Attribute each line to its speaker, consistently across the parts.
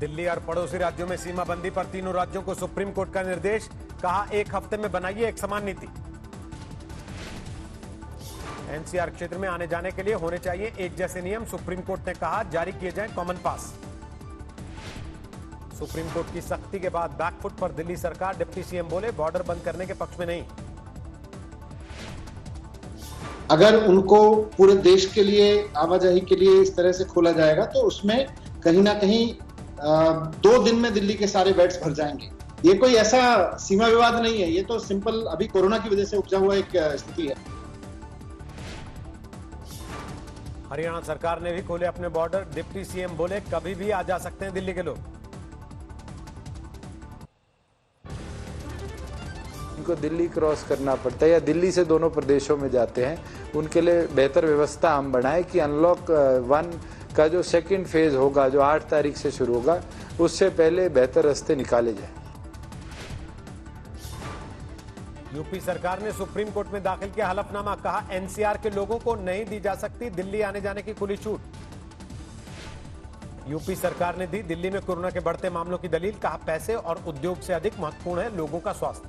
Speaker 1: दिल्ली और पड़ोसी राज्यों में सीमाबंदी पर तीनों राज्यों को सुप्रीम कोर्ट का निर्देश, कहा एक हफ्ते में बनाइए एक समान नीति। एनसीआर क्षेत्र में आने जाने के लिए होने चाहिए एक जैसे नियम, सुप्रीम कोर्ट ने कहा जारी किए जाएं कॉमन पास। सुप्रीम कोर्ट की सख्ती के बाद बैकफुट पर दिल्ली सरकार, डिप्टी सीएम बोले बॉर्डर बंद करने के पक्ष में नहीं।
Speaker 2: अगर उनको पूरे देश के लिए आवाजाही के लिए इस तरह से खोला जाएगा तो उसमें कहीं ना कहीं 2 दिन में दिल्ली के सारे बेड्स भर जाएंगे। ये कोई ऐसा सीमा विवाद नहीं है, ये तो सिंपल अभी कोरोना की वजह से उपजा हुआ एक स्थिति है।
Speaker 1: हरियाणा सरकार ने भी खोले अपने बॉर्डर, डिप्टी सीएम बोले कभी भी आ जा सकते हैं दिल्ली के लोग।
Speaker 3: उनको दिल्ली क्रॉस करना पड़ता है या दिल्ली से दोनों प्रदेशों में जाते हैं, उनके लिए बेहतर व्यवस्था हम बनाएं कि अनलॉक 1 का जो सेकंड फेज होगा, जो 8 तारीख से शुरू होगा, उससे पहले बेहतर रास्ते निकाले जाएं।
Speaker 1: यूपी सरकार ने सुप्रीम कोर्ट में दाखिल किया हलफनामा, कहा एनसीआर के लोगों को नहीं दी जा सकती दिल्ली आने जाने की खुली छूट। यूपी सरकार ने दी दिल्ली में कोरोना के बढ़ते मामलों की दलील, कहा पैसे और उद्योग से अधिक महत्वपूर्ण है लोगों का स्वास्थ्य।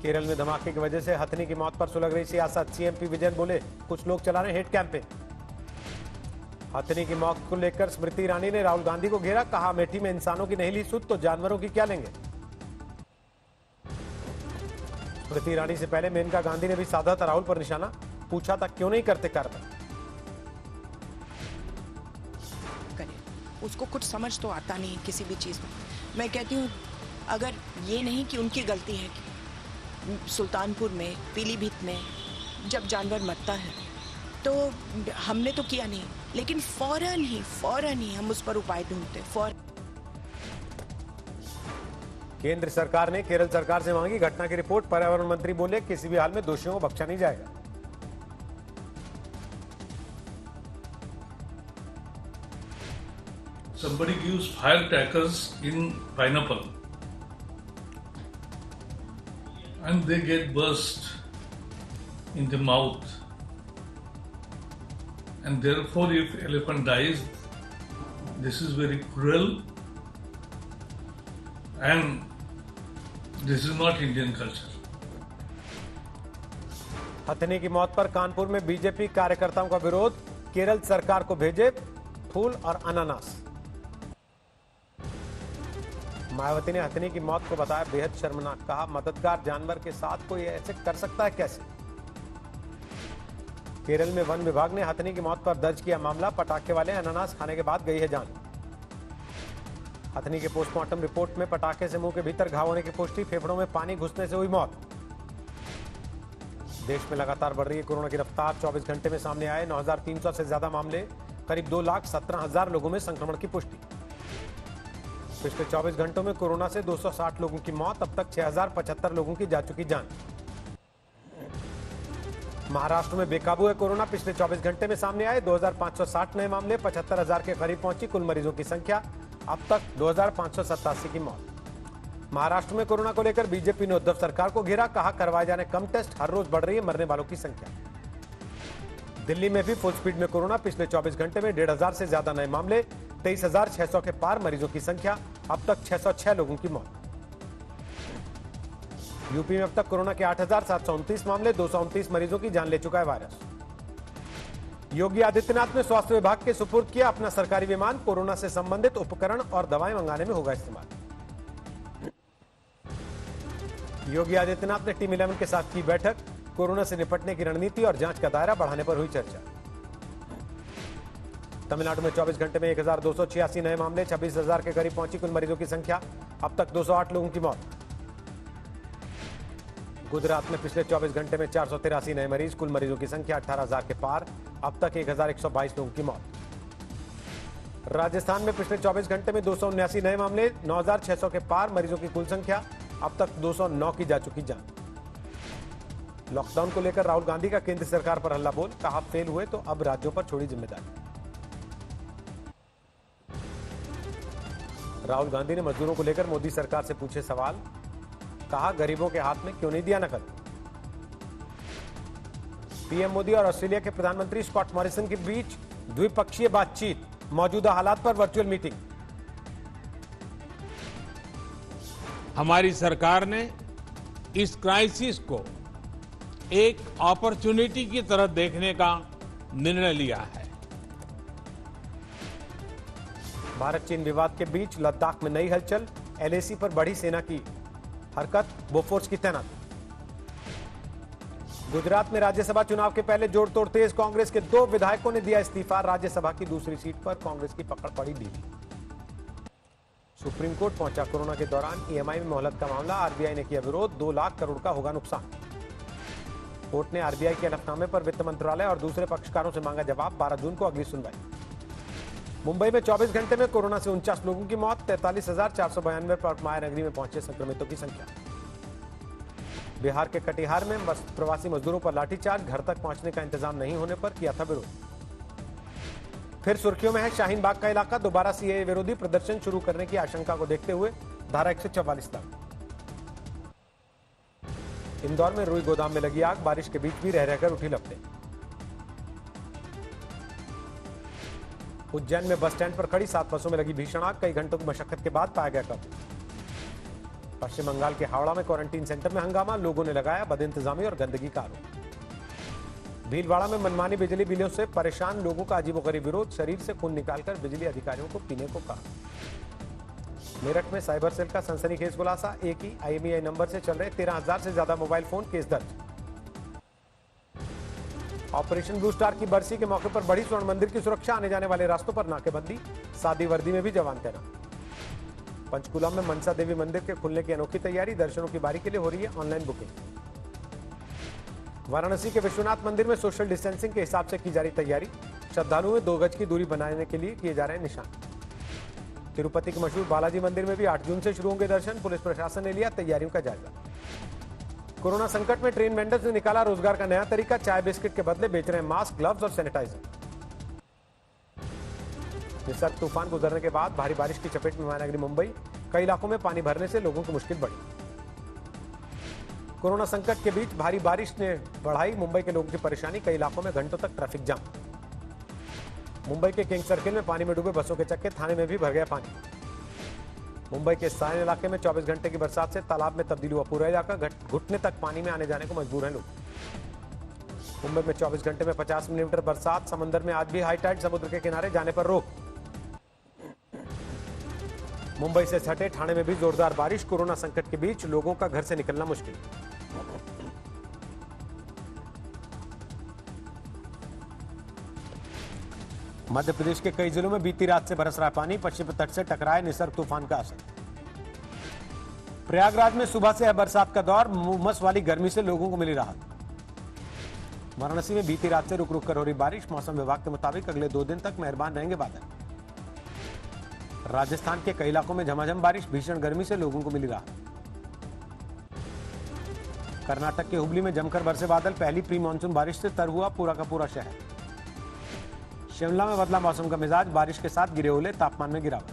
Speaker 1: केरल में धमाके की वजह से हथनी की मौत पर सुलग रही सियासत, सीएम पी विजयन बोले कुछ लोग चला रहे हेट कैंपेन। हथनी की मौत को लेकर स्मृति ईरानी ने राहुल गांधी को घेरा, कहा अमेठी में इंसानों की नहीं ली सुध तो जानवरों की क्या लेंगे। स्मृति ईरानी से पहले मेनका गांधी ने भी साधा था राहुल पर निशाना, पूछा था क्यों नहीं करते कार्रवाई।
Speaker 4: उसको कुछ समझ तो आता नहीं किसी भी चीज में। मैं कहती हूँ अगर ये नहीं कि उनकी गलती है कि सुल्तानपुर में, पीलीभीत में जब जानवर मरता है तो हमने तो किया नहीं, लेकिन फौरन ही हम उस पर उपाय ढूंढते।
Speaker 1: केंद्र सरकार ने केरल सरकार से मांगी घटना की रिपोर्ट, पर्यावरण मंत्री बोले किसी भी हाल में दोषियों को बख्शा नहीं जाएगा।
Speaker 5: Somebody gives firecrackers in pineapple and they get burst in the mouth, and therefore if elephant dies, this is very cruel and this is not Indian culture.
Speaker 1: हथनी की मौत पर कानपुर में बीजेपी कार्यकर्ताओं का विरोध, केरल सरकार को भेजे फूल और अनानास। मायावती ने हथनी की मौत को बताया बेहद शर्मनाक, कहा मददगार जानवर के साथ कोई ऐसे कर सकता है कैसे। केरल में वन विभाग ने हथनी की मौत पर दर्ज किया मामला, पटाखे वाले अनानास खाने के बाद गई है जान। हथनी के पोस्टमार्टम रिपोर्ट में पटाखे से मुंह के भीतर घाव होने की पुष्टि, फेफड़ों में पानी घुसने से हुई मौत। देश में लगातार बढ़ रही है कोरोना की रफ्तार, 24 घंटे में सामने आए 9,300 से ज्यादा मामले, करीब 2,17,000 लोगों में संक्रमण की पुष्टि। पिछले 24 घंटों में कोरोना से 260 लोगों की मौत, अब तक 6,075 लोगों की जा चुकी जान। महाराष्ट्र में बेकाबू है कोरोना, पिछले 24 घंटे में सामने आए 2,560 नए मामले, 75,000 के करीब पहुंची कुल मरीजों की संख्या, अब तक 2,587 की मौत। महाराष्ट्र में कोरोना को लेकर बीजेपी ने उद्धव सरकार को घेरा, कहा करवाए जाने कम टेस्ट, हर रोज बढ़ रही है मरने वालों की संख्या। दिल्ली में भी फुल स्पीड में कोरोना, पिछले 24 घंटे में 1,500 से ज्यादा नए मामले, 23,600 के पार मरीजों की संख्या, अब तक 606 लोगों की मौत। यूपी में अब तक कोरोना के 8,729 मामले, 229 मरीजों की जान ले चुका है वायरस। योगी आदित्यनाथ ने स्वास्थ्य विभाग के सुपुर्द किया अपना सरकारी विमान, कोरोना से संबंधित उपकरण और दवाएं मंगाने में होगा इस्तेमाल। योगी आदित्यनाथ ने टीम 11 के साथ की बैठक, कोरोना से निपटने की रणनीति और जांच का दायरा बढ़ाने पर हुई चर्चा। तमिलनाडु में 24 घंटे में 1,286 नए मामले, 26,000 के करीब पहुंची कुल मरीजों की संख्या, अब तक 208 लोगों की मौत। गुजरात में पिछले 24 घंटे में 483 नए मरीज, कुल मरीजों की संख्या 18,000 के पार, अब तक 1,122 लोगों की मौत। राजस्थान में पिछले 24 घंटे में 279 नए मामले, 9,600 के पार मरीजों की कुल संख्या, अब तक 209 की जा चुकी जान। लॉकडाउन को लेकर राहुल गांधी का केंद्र सरकार पर हल्ला बोल, कहा फेल हुए तो अब राज्यों पर छोड़ी जिम्मेदारी। राहुल गांधी ने मजदूरों को लेकर मोदी सरकार से पूछे सवाल, कहा गरीबों के हाथ में क्यों नहीं दिया नकद। पीएम मोदी और ऑस्ट्रेलिया के प्रधानमंत्री स्कॉट मॉरिसन के बीच द्विपक्षीय बातचीत, मौजूदा हालात पर वर्चुअल मीटिंग,
Speaker 6: हमारी सरकार ने इस क्राइसिस को एक अपॉर्चुनिटी की तरह देखने का निर्णय लिया है।
Speaker 1: भारत चीन विवाद के बीच लद्दाख में नई हलचल, एलएसी पर बढ़ी सेना की हरकत, बोफोर्स की तैनाती। गुजरात में राज्यसभा चुनाव के पहले जोड़ तोड़ तेज, कांग्रेस के 2 विधायकों ने दिया इस्तीफा, राज्यसभा की दूसरी सीट पर कांग्रेस की पकड़ पड़ी दिल्ली। सुप्रीम कोर्ट पहुंचा कोरोना के दौरान ईएमआई में मोहलत का मामला, आरबीआई ने किया विरोध, 2 लाख करोड़ का होगा नुकसान। कोर्ट ने आरबीआई के हलफनामे पर वित्त मंत्रालय और दूसरे पक्षकारों से मांगा जवाब, 12 जून को अगली सुनवाई। मुंबई में 24 घंटे में कोरोना से 49 लोगों की मौत, 43,492 पर माया नगरी में पहुंचे संक्रमितों की संख्या। बिहार के कटिहार में प्रवासी मजदूरों पर लाठीचार्ज, घर तक पहुंचने का इंतजाम नहीं होने पर किया था विरोध। फिर सुर्खियों में है शाहीन बाग का इलाका, दोबारा सीएए विरोधी प्रदर्शन शुरू करने की आशंका को देखते हुए धारा 144 लागू। इंदौर में रुई गोदाम में लगी आग, बारिश के बीच भी रह रहकर उठी लपटें। उज्जैन में बस स्टैंड पर खड़ी 7 बसों में लगी भीषण आग, कई घंटों की मशक्कत के बाद पाया गया काबू। पश्चिम बंगाल के हावड़ा में क्वारंटीन सेंटर में हंगामा, लोगों ने लगाया बदइंतजामी और गंदगी का आरोप। भीलवाड़ा में मनमानी बिजली बिलों से परेशान लोगों का अजीबोगरीब विरोध, शरीर से खून निकालकर बिजली अधिकारियों को पीने को कहा। मेरठ में साइबर सेल का सनसनीखेज खुलासा, एक ही IMEI नंबर से चल रहे 13,000 से ज्यादा मोबाइल फोन, केस दर्ज। ऑपरेशन ब्लू स्टार की बरसी के मौके पर बढ़ी स्वर्ण मंदिर की सुरक्षा, आने जाने वाले रास्तों पर नाकेबंदी, सादी वर्दी में भी जवान तैनात। पंचकुला में मनसा देवी मंदिर के खुलने की अनोखी तैयारी, दर्शनों की बारी के लिए हो रही है ऑनलाइन बुकिंग। वाराणसी के विश्वनाथ मंदिर में सोशल डिस्टेंसिंग के हिसाब से की जा रही तैयारी, श्रद्धालुओं में 2 गज की दूरी बनाने के लिए किए जा रहे हैं निशान। तिरुपति के मशहूर बालाजी मंदिर में भी 8 जून से शुरू होंगे दर्शन, पुलिस प्रशासन ने लिया तैयारियों का जायजा। कोरोना संकट में ट्रेन वेंडर्स ने निकाला रोजगार का नया तरीका, चाय बिस्किट के बदले बेच रहे हैं मास्क, ग्लव्स और सैनिटाइजर। निसर्ग तूफान गुजरने के बाद भारी बारिश की चपेट में महानगरी मुंबई, कई इलाकों में पानी भरने से लोगों की मुश्किल बढ़ी। कोरोना संकट के बीच भारी बारिश ने बढ़ाई मुंबई के लोगों की परेशानी, कई इलाकों में घंटों तक ट्रैफिक जाम। मुंबई के किंग सर्किल में पानी में डूबे बसों के चक्के, थाने में भी भर गया पानी। मुंबई के सायन इलाके में 24 घंटे की बरसात से तालाब में तब्दील हुआ पूरा इलाका, घुटने तक पानी में आने जाने को मजबूर हैं लोग। मुंबई में 24 घंटे में 50 मिलीमीटर बरसात, समंदर में आज भी हाई टाइड, समुद्र के किनारे जाने पर रोक। मुंबई से सटे ठाणे में भी जोरदार बारिश, कोरोना संकट के बीच लोगों का घर से निकलना मुश्किल। मध्य प्रदेश के कई जिलों में बीती रात से बरस रहा पानी, पश्चिम तट से टकराए निसर्ग तूफान का असर। प्रयागराज में सुबह से है बरसात का दौर, उमस वाली गर्मी से लोगों को मिली राहत। वाराणसी में बीती रात से रुक रुक कर हो रही बारिश, मौसम विभाग के मुताबिक अगले 2 दिन तक मेहरबान रहेंगे बादल। राजस्थान के कई इलाकों में झमाझम बारिश, भीषण गर्मी से लोगों को मिली राहत। कर्नाटक के हुबली में जमकर बरसे बादल, पहली प्री मानसून बारिश से तर हुआ पूरा का पूरा शहर। शिमला में बदला मौसम का मिजाज, बारिश के साथ गिरे ओले, तापमान में गिरावट।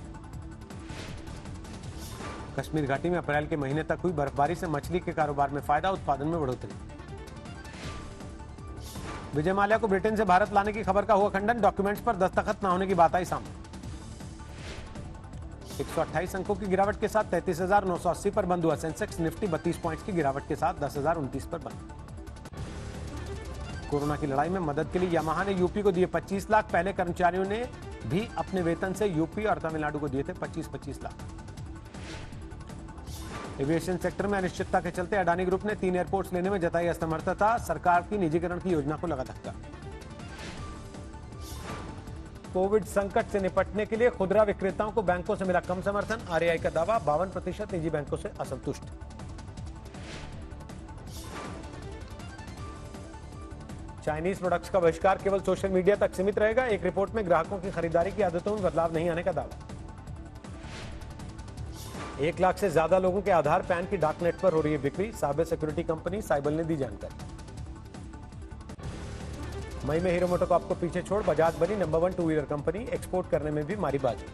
Speaker 1: कश्मीर घाटी में अप्रैल के महीने तक हुई बर्फबारी से मछली के कारोबार में फायदा, उत्पादन में बढ़ोतरी। विजय माल्या को ब्रिटेन से भारत लाने की खबर का हुआ खंडन, डॉक्यूमेंट्स पर दस्तखत न होने की बात आई सामने। 128 अंकों की गिरावट के साथ 33,980 पर बंद हुआ सेंसेक्स, निफ्टी 32 पॉइंट्स की गिरावट के साथ 10,029 पर बंद। कोरोना की लड़ाई में मदद के लिए यामाहा ने यूपी को दिए 25 लाख, पहले कर्मचारियों ने भी अपने वेतन से यूपी और तमिलनाडु को दिए थे 25-25 लाख। एविएशन सेक्टर में अनिश्चितता के चलते अडानी ग्रुप ने 3 एयरपोर्ट्स लेने में जताई असमर्थता, सरकार की निजीकरण की योजना को लगा धक्का। कोविड संकट से निपटने के लिए खुदरा विक्रेताओं को बैंकों से मिला कम समर्थन, आरबीआई का दावा, 52% निजी बैंकों से असंतुष्ट। चाइनीज प्रोडक्ट्स का बहिष्कार केवल सोशल मीडिया तक सीमित रहेगा, एक रिपोर्ट में ग्राहकों की खरीदारी की आदतों में बदलाव नहीं आने का दावा। 1 लाख से ज्यादा लोगों के आधार पैन की डार्कनेट पर हो रही है बिक्री, साइबर सिक्योरिटी कंपनी साइबल ने दी जानकारी। मई में हीरो मोटोकॉर्प को पीछे छोड़ बजाज बनी number 1 two wheeler company, export करने में भी मारी बाजी।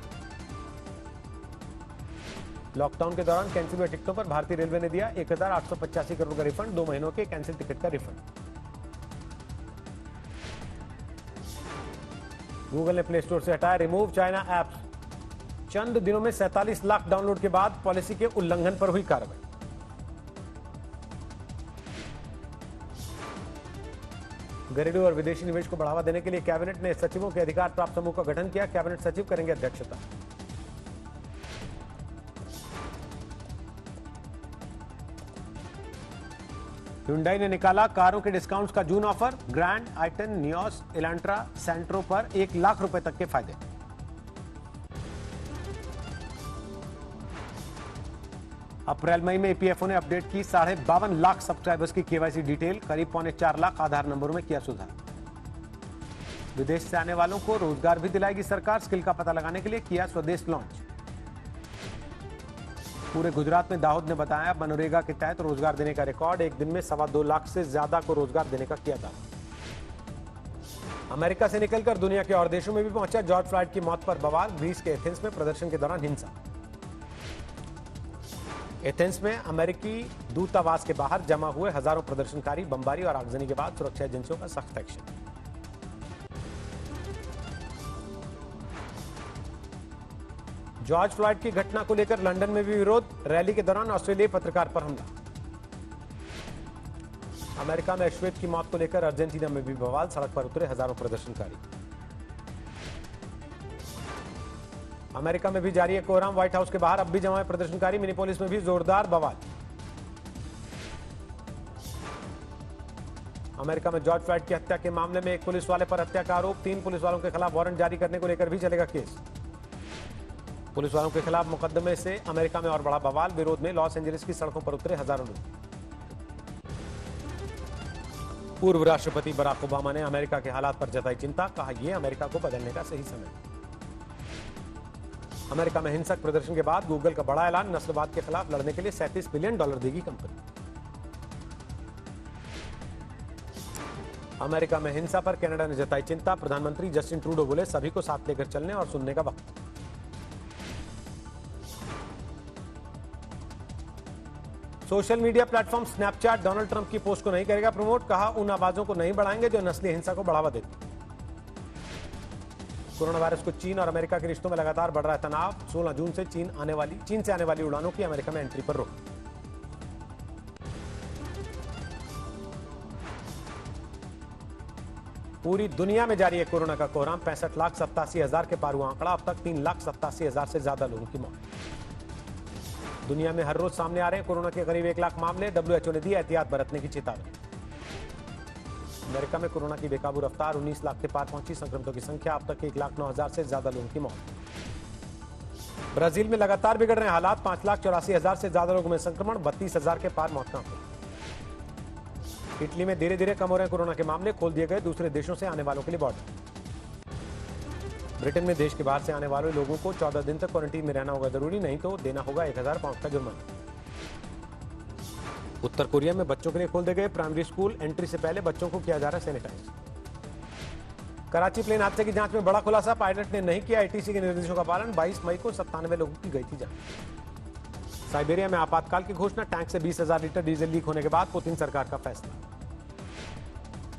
Speaker 1: लॉकडाउन के दौरान कैंसिल हुए टिकटों पर भारतीय रेलवे ने दिया 1,885 करोड़ का रिफंड, 2 महीनों के कैंसिल टिकट का रिफंड। गूगल ने प्ले स्टोर से हटाया रिमूव चाइना ऐप्स, चंद दिनों में 47 लाख डाउनलोड के बाद पॉलिसी के उल्लंघन पर हुई कार्रवाई। घरेलू और विदेशी निवेश को बढ़ावा देने के लिए कैबिनेट ने सचिवों के अधिकार प्राप्त समूह का गठन किया। कैबिनेट सचिव करेंगे अध्यक्षता। Hyundai ने निकाला कारों के डिस्काउंट्स का जून ऑफर। ग्रैंड, आइटन, नियोस, इलांट्रा, सेंट्रो पर 1 लाख रुपए तक के फायदे। अप्रैल मई में ईपीएफओ ने अपडेट की 52.5 लाख सब्सक्राइबर्स की केवाईसी डिटेल। करीब 3.25 लाख आधार नंबरों में किया सुधार। विदेश से आने वालों को रोजगार भी दिलाएगी सरकार। स्किल का पता लगाने के लिए किया स्वदेश लॉन्च। पूरे गुजरात में दाहोद ने बताया मनरेगा के तहत रोजगार देने का रिकॉर्ड। एक दिन में 2.25 लाख से ज्यादा को रोजगार देने का किया दावा। अमेरिका से निकलकर दुनिया के और देशों में भी पहुंचा जॉर्ज फ्लॉयड की मौत पर बवाल। ग्रीस के एथेंस में प्रदर्शन के दौरान हिंसा। एथेंस में अमेरिकी दूतावास के बाहर जमा हुए हजारों प्रदर्शनकारी। बमबारी और आगजनी के बाद सुरक्षा एजेंसियों का सख्त एक्शन। जॉर्ज फ्लॉयड की घटना को लेकर लंदन में भी विरोध। रैली के दौरान ऑस्ट्रेलियाई पत्रकार पर हमला। अमेरिका में अश्वेत की मौत को लेकर अर्जेंटीना में भी बवाल। सड़क पर उतरे हजारों प्रदर्शनकारी। अमेरिका में भी जारी है कोहराम। व्हाइट हाउस के बाहर अब भी जमा है प्रदर्शनकारी। मिनीपोलिस में भी जोरदार बवाल। अमेरिका में जॉर्ज फ्लॉयड की हत्या के मामले में एक पुलिस वाले पर हत्या का आरोप। 3 पुलिस वालों के खिलाफ वारंट जारी करने को लेकर भी चलेगा केस। पुलिस वालों के खिलाफ मुकदमे से अमेरिका में और बड़ा बवाल। विरोध में लॉस एंजलिस की सड़कों पर उतरे हजारों लोग। पूर्व राष्ट्रपति बराक ओबामा ने अमेरिका के हालात पर जताई चिंता। कहा यह अमेरिका को बदलने का सही समय। अमेरिका में हिंसक प्रदर्शन के बाद गूगल का बड़ा ऐलान। नस्लवाद के खिलाफ लड़ने के लिए $37 बिलियन देगी कंपनी। अमेरिका में हिंसा पर कनाडा ने जताई चिंता। प्रधानमंत्री जस्टिन ट्रूडो बोले सभी को साथ लेकर चलने और सुनने का वक्त। Social media platform Snapchat Donald Trump की पोस्ट को नहीं करेगा प्रमोट। कहा उन आवाजों को नहीं बढ़ाएंगे जो नस्लीय हिंसा को बढ़ावा देती। कोरोना वायरस को चीन और अमेरिका के रिश्तों में लगातार बढ़ रहा है तनाव। 16 जून से चीन से आने वाली उड़ानों की अमेरिका में एंट्री पर रोक। पूरी दुनिया में जारी है कोरोना का कोहराम। 65,87,000 के पार हुआ आंकड़ा। अब तक 3,87,000 से ज्यादा लोगों की मौत। दुनिया में हर रोज सामने आ रहे हैं कोरोना के करीब 1 लाख मामले। WHO ने दी एहतियात बरतने की चेतावनी। अमेरिका में कोरोना की बेकाबू रफ्तार। 19 लाख के पार पहुंची संक्रमितों की संख्या। अब तक 1,09,000 से ज्यादा लोगों की मौत। ब्राजील में लगातार बिगड़ रहे हालात। 5,84,000 से ज्यादा लोगों में संक्रमण। 32,000 के पार मौत का आंकड़ा। इटली में धीरे धीरे कम हो रहे हैं कोरोना के मामले। खोल दिए गए दूसरे देशों से आने वालों के लिए बॉर्डर। ब्रिटेन में देश के बाहर से आने वाले लोगों को 14 दिन तक क्वारंटीन में रहना होगा जरूरी, नहीं तो देना होगा 1,000 पाउंड का जुर्माना। उत्तर कोरिया में बच्चों के लिए खोल दिए गए प्राइमरी स्कूल। एंट्री से पहले बच्चों को किया जा रहा है सैनिटाइज। कराची प्लेन हादसे की जांच में बड़ा खुलासा। पायलट ने नहीं किया आईटीसी के निर्देशों का पालन। 22 मई को 97 लोगों की गई थी जान। साइबेरिया में आपातकाल की घोषणा। टैंक से 20,000 लीटर डीजल लीक होने के बाद पुतिन सरकार का फैसला।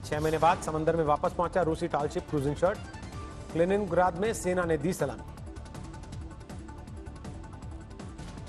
Speaker 1: 6 महीने बाद समंदर में वापस पहुंचा रूसी टालशिप क्रूजिंग शर्ट। लेनिनग्राद में सेना ने दी सलामी।